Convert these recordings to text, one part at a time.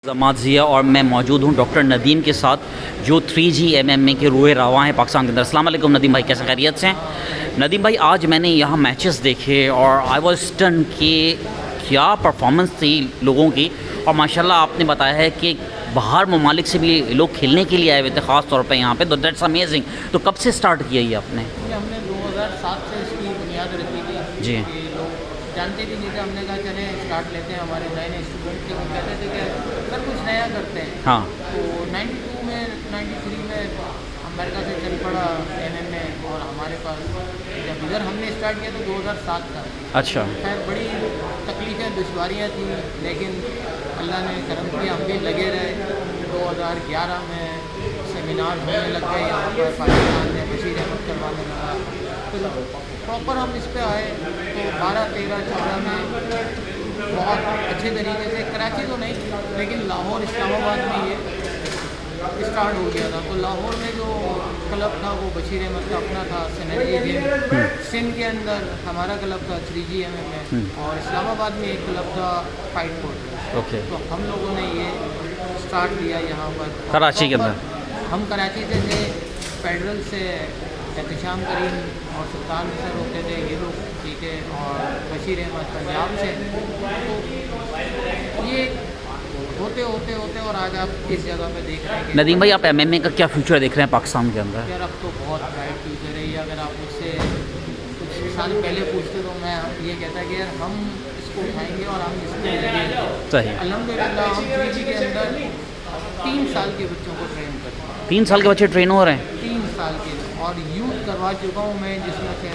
जमाजिया और मैं मौजूद हूँ डॉक्टर नदीम के साथ जो 3G MMA के रोए रवा हैं पाकिस्तान के अंदर। अस्सलाम वालेकुम नदीम भाई, कैसे खैरियत से हैं? नदीम भाई, आज मैंने यहाँ मैचेस देखे और आई वाज स्टन कि क्या परफॉर्मेंस थी लोगों की। और माशाल्लाह आपने बताया है कि बाहर ममालिक से भी लोग खेलने के लिए आए हुए थे ख़ास तौर पे यहाँ पे, तो दैट्स अमेजिंग। तो कब से स्टार्ट किया ये आपने? हमने 2007 से इसकी बुनियाद रखी थी जी। कि लोग जानते भी नहीं थे। हमने कहा चले स्टार्ट लेते हैं, हमारे नए नए स्टूडेंट थे, वो कहते थे कि सर कुछ नया करते हैं। हाँ। तो 92 में 93 में अमेरिका से चल पड़ा MMA, और हमारे पास जब इधर हमने स्टार्ट किया तो 2007 का। अच्छा। खैर बड़ी तकलीफ़ें दुश्वारियाँ थी, लेकिन अल्लाह ने करम किया, हम भी लगे रहे। 2011 में सेमिनार होने लग गए यहाँ पर पाकिस्तान में, बशीर अहमद करवाने लगा। फिर प्रॉपर हम इस पे आए तो 12, 13, 14 में बहुत अच्छे तरीके से, कराची तो नहीं लेकिन लाहौर इस्लामाबाद में ये स्टार्ट हो गया था। तो लाहौर में जो क्लब था वो बशीर अहमद का अपना था, सिनर्जी गेम। सिंध के अंदर हमारा क्लब था 3G MMA, और इस्लामाबाद में एक क्लब था फाइट कोर्ट। ओके। तो हम लोगों ने ये स्टार्ट किया यहाँ पर कराची के अंदर। हम कराची से थे, फेडरल से एहतशाम करीम और सुल्तान सर होते थे ये लोग, ठीक है, और बशीर अहमद पंजाब से। तो ये होते होते होते और आज आप इस जगह पे देख रहे हैं कि नदीम भाई, आप MMA का क्या फ्यूचर देख रहे हैं पाकिस्तान के अंदर? यार अब तो बहुत ब्राइट फ्यूचर है ये। अगर आप मुझसे कुछ साल पहले पूछते तो मैं ये कहता कि यार हम इसको उठाएंगे और हम इसको लगेंगे। सही। अल्हम्दुलिल्लाह हम 3G के अंदर 3 साल के बच्चों को ट्रेन करते हैं। 3 साल के बच्चे ट्रेन हो रहे हैं? 3 साल के, और यूथ करवा चुका हूँ मैं, जिसमें से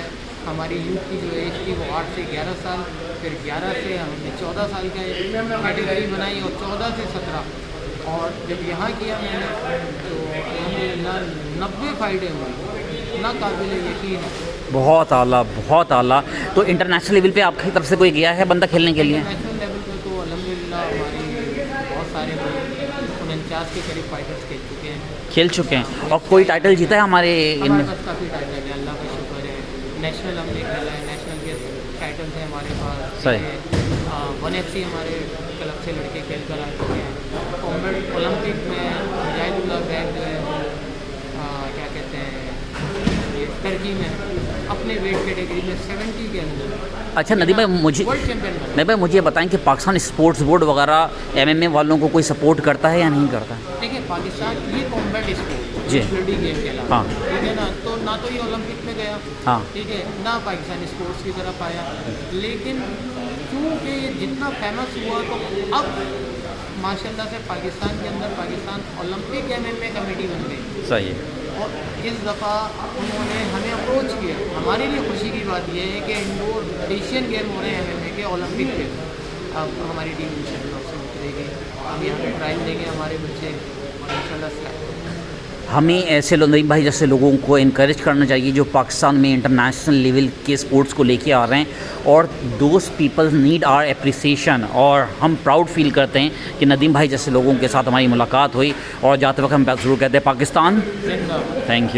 हमारी यूथ की जो एज थी वो 8 से 11 साल, फिर 11 से हमने 14 साल का कैटेगरी बनाई, और 14 से 17। और जब यहाँ किया मैंने तो अल्हम्दुलिल्लाह 90 फाइटें हुई, ना काबिल यकीन है। बहुत आला, बहुत आला। तो इंटरनेशनल लेवल पे आपकी तरफ से कोई गया है बंदा खेलने के लिए? नेशनल लेवल पे तो अल्हम्दुलिल्लाह हमारी बहुत सारे 49 के करीब फाइटर्स खेल चुके हैं। खेल चुके हैं। और कोई टाइटल जीता है हमारे हमारे पास काफ़ी टाइटल है, अल्लाह का शुक्र है। नेशनल हमने खेला है, नेशनल के टाइटल थे हमारे पास। सही। 1FC हमारे क्लब से लड़के खेल कर आ चुके हैं। कॉम्बैट ओलंपिक में मुजाहिदुल्लाह बैग जो है वो क्या कहते हैं ये टर्की में अपने वेट कैटेगरी में 70 के अंदर। अच्छा नदीम भाई, मुझे वर्ल्ड चैंपियन बना। नदीम भाई मुझे बताएं कि पाकिस्तान स्पोर्ट्स बोर्ड वगैरह MMA वालों को कोई सपोर्ट करता है या नहीं करता? देखिए पाकिस्तान ये कॉम्बैट स्पोर्ट जी। ब्लडी गेम खेला, हाँ। ठीक है ना, तो ना तो ये ओलंपिक में गया, हाँ। ठीक है, ना पाकिस्तान स्पोर्ट्स की तरफ आया। लेकिन क्योंकि ये जितना फेमस हुआ तो अब माशाल्लाह से पाकिस्तान के अंदर पाकिस्तान ओलंपिक MMA कमेटी बन गई। सही है। और इस दफ़ा उन्होंने हमें अप्रोच किया। हमारे लिए खुशी की बात यह है कि इंडोर एशियन गेम हो रहे हैं MMA के, ओलंपिक के। अब हमारी टीम इंशाल्लाह से उतरेगी, अब यहाँ पे प्राइज देंगे हमारे बच्चे इंशाल्लाह। हमें ऐसे नदीम भाई जैसे लोगों को इनकरेज करना चाहिए जो पाकिस्तान में इंटरनेशनल लेवल के स्पोर्ट्स को लेके आ रहे हैं, और those peoples need our appreciation. और हम प्राउड फील करते हैं कि नदीम भाई जैसे लोगों के साथ हमारी मुलाकात हुई। और जाते वक्त हम ज़रूर कहते हैं पाकिस्तान। जिंदाबाद। Thank you.